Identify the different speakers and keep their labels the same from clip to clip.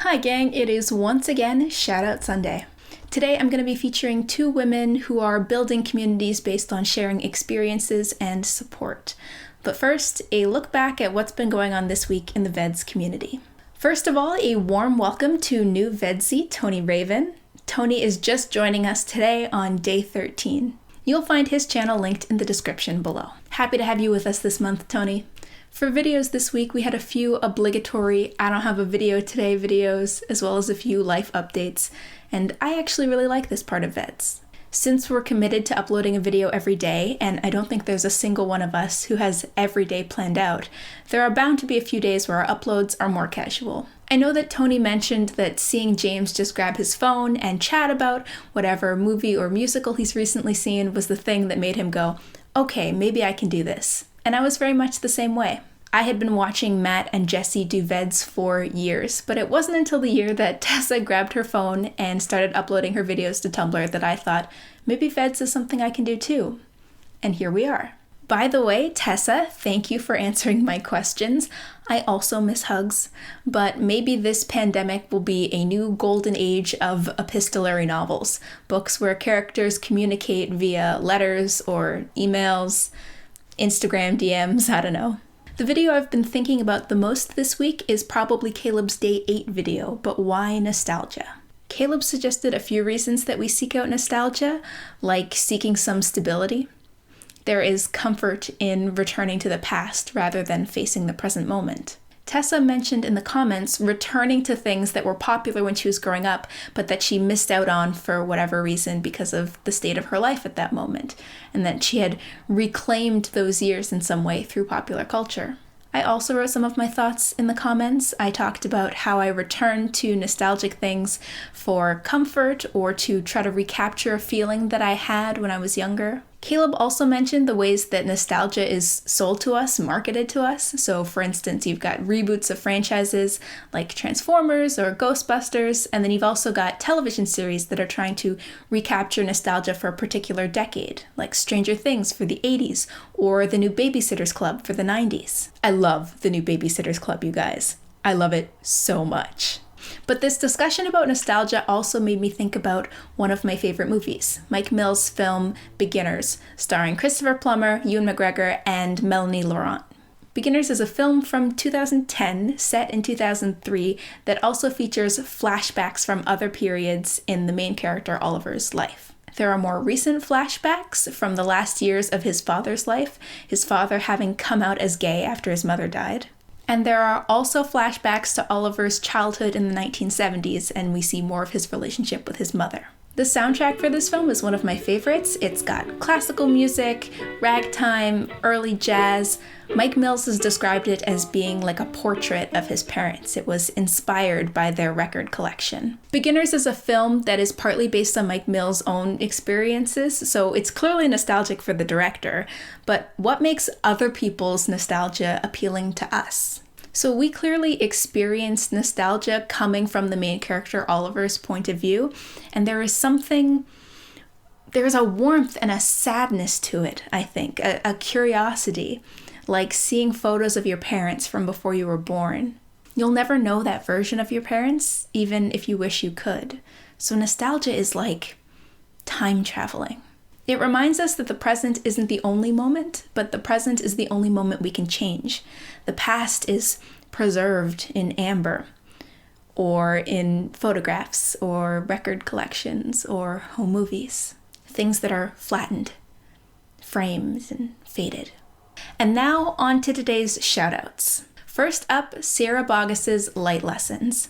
Speaker 1: Hi gang, it is once again Shoutout Sunday. Today I'm going to be featuring two women who are building communities based on sharing experiences and support. But first, a look back at what's been going on this week in the VEDS community. First of all, a warm welcome to new VEDSie, Tony Raven. Tony is just joining us today on day 13. You'll find his channel linked in the description below. Happy to have you with us this month, Tony. For videos this week, we had a few obligatory I don't have a video today videos, as well as a few life updates, and I actually really like this part of VEDS. Since we're committed to uploading a video every day, and I don't think there's a single one of us who has every day planned out, there are bound to be a few days where our uploads are more casual. I know that Tony mentioned that seeing James just grab his phone and chat about whatever movie or musical he's recently seen was the thing that made him go, okay, maybe I can do this. And I was very much the same way. I had been watching Matt and Jesse do VEDS for years, but it wasn't until the year that Tessa grabbed her phone and started uploading her videos to Tumblr that I thought, maybe VEDS is something I can do too. And here we are. By the way, Tessa, thank you for answering my questions. I also miss hugs, but maybe this pandemic will be a new golden age of epistolary novels, books where characters communicate via letters or emails, Instagram DMs, I don't know. The video I've been thinking about the most this week is probably Caleb's Day 8 video, but why nostalgia? Caleb suggested a few reasons that we seek out nostalgia, like seeking some stability. There is comfort in returning to the past rather than facing the present moment. Tessa mentioned in the comments returning to things that were popular when she was growing up, but that she missed out on for whatever reason because of the state of her life at that moment, and that she had reclaimed those years in some way through popular culture. I also wrote some of my thoughts in the comments. I talked about how I return to nostalgic things for comfort or to try to recapture a feeling that I had when I was younger. Caleb also mentioned the ways that nostalgia is sold to us, marketed to us. So for instance, you've got reboots of franchises like Transformers or Ghostbusters, and then you've also got television series that are trying to recapture nostalgia for a particular decade, like Stranger Things for the 80s or the new Babysitters Club for the 90s. I love the new Babysitters Club, you guys. I love it so much. But this discussion about nostalgia also made me think about one of my favorite movies, Mike Mills' film Beginners, starring Christopher Plummer, Ewan McGregor, and Melanie Laurent. Beginners is a film from 2010, set in 2003, that also features flashbacks from other periods in the main character Oliver's life. There are more recent flashbacks from the last years of his father's life, his father having come out as gay after his mother died. And there are also flashbacks to Oliver's childhood in the 1970s, and we see more of his relationship with his mother. The soundtrack for this film is one of my favorites. It's got classical music, ragtime, early jazz. Mike Mills has described it as being like a portrait of his parents. It was inspired by their record collection. Beginners is a film that is partly based on Mike Mills' own experiences, so it's clearly nostalgic for the director, but what makes other people's nostalgia appealing to us? So we clearly experienced nostalgia coming from the main character Oliver's point of view, and there is a warmth and a sadness to it, I think, a curiosity, like seeing photos of your parents from before you were born. You'll never know that version of your parents, even if you wish you could. So nostalgia is like time traveling. It reminds us that the present isn't the only moment, but the present is the only moment we can change. The past is preserved in amber, or in photographs, or record collections, or home movies. Things that are flattened, framed, and faded. And now on to today's shoutouts. First up, Sierra Bogus's Light Lessons.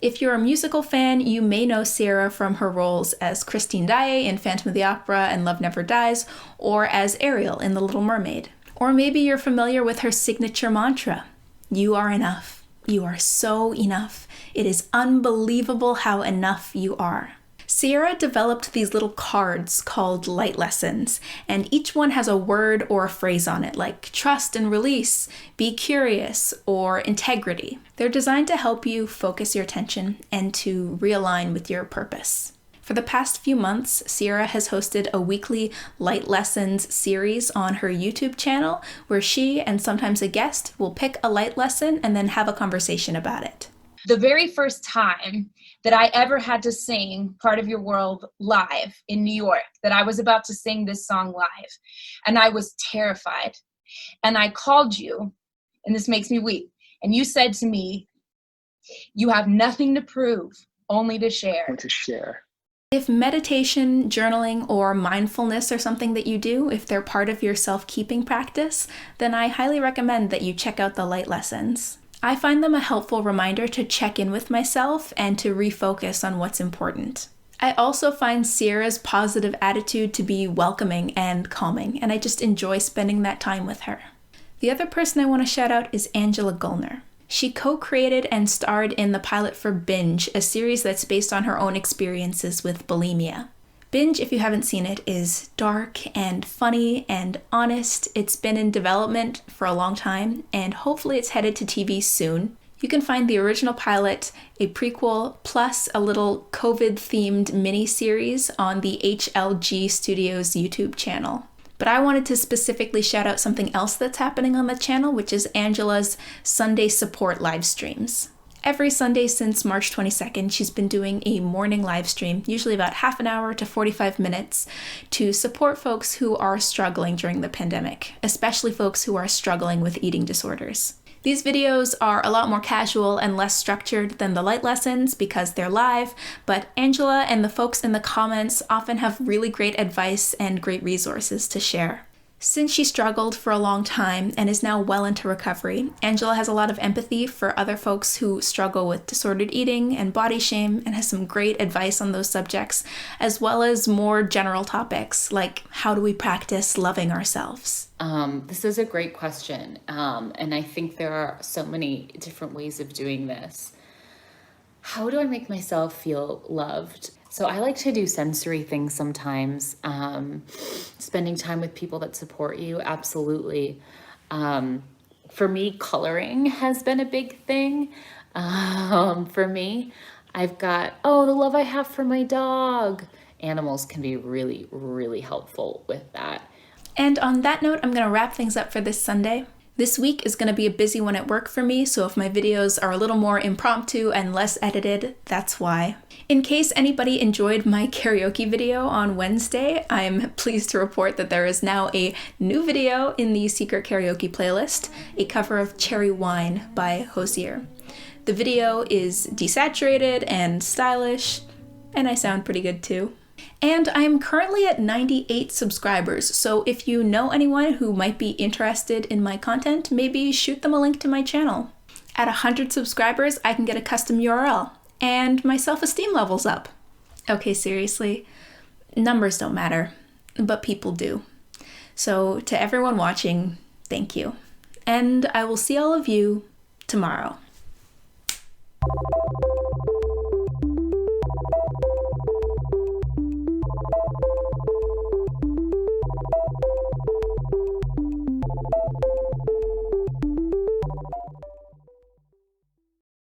Speaker 1: If you're a musical fan, you may know Sierra from her roles as Christine Daae in Phantom of the Opera and Love Never Dies, or as Ariel in The Little Mermaid. Or maybe you're familiar with her signature mantra, "You are enough. You are so enough. It is unbelievable how enough you are." Sierra developed these little cards called Light Lessons, and each one has a word or a phrase on it, like trust and release, be curious, or integrity. They're designed to help you focus your attention and to realign with your purpose. For the past few months, Sierra has hosted a weekly Light Lessons series on her YouTube channel, where she and sometimes a guest will pick a light lesson and then have a conversation about it.
Speaker 2: The very first time that I ever had to sing Part of Your World live in New York, that I was about to sing this song live, and I was terrified. And I called you, and this makes me weep, and you said to me, "You have nothing to prove, only to share."
Speaker 1: If meditation, journaling, or mindfulness are something that you do, if they're part of your self-keeping practice, then I highly recommend that you check out the light lessons. I find them a helpful reminder to check in with myself and to refocus on what's important. I also find Sierra's positive attitude to be welcoming and calming, and I just enjoy spending that time with her. The other person I want to shout out is Angela Gullner. She co-created and starred in the pilot for Binge, a series that's based on her own experiences with bulimia. Binge, if you haven't seen it, is dark and funny and honest. It's been in development for a long time, and hopefully it's headed to TV soon. You can find the original pilot, a prequel, plus a little COVID-themed mini-series on the HLG Studios YouTube channel. But I wanted to specifically shout out something else that's happening on the channel, which is Angela's Sunday support live streams. Every Sunday since March 22nd, she's been doing a morning live stream, usually about half an hour to 45 minutes, to support folks who are struggling during the pandemic, especially folks who are struggling with eating disorders. These videos are a lot more casual and less structured than the light lessons because they're live, but Angela and the folks in the comments often have really great advice and great resources to share. Since she struggled for a long time and is now well into recovery, Angela has a lot of empathy for other folks who struggle with disordered eating and body shame and has some great advice on those subjects, as well as more general topics like how do we practice loving ourselves?
Speaker 3: This is a great question, and I think there are so many different ways of doing this. How do I make myself feel loved? So I like to do sensory things sometimes. Spending time with people that support you, absolutely. For me, coloring has been a big thing. For me, I've got, the love I have for my dog. Animals can be really, really helpful with that.
Speaker 1: And on that note, I'm going to wrap things up for this Sunday. This week is going to be a busy one at work for me, so if my videos are a little more impromptu and less edited, that's why. In case anybody enjoyed my karaoke video on Wednesday, I'm pleased to report that there is now a new video in the secret karaoke playlist, a cover of Cherry Wine by Hosier. The video is desaturated and stylish, and I sound pretty good too. And I'm currently at 98 subscribers, so if you know anyone who might be interested in my content, maybe shoot them a link to my channel. At 100 subscribers, I can get a custom URL, and my self-esteem level's up. Okay, seriously, numbers don't matter, but people do. So to everyone watching, thank you. And I will see all of you tomorrow.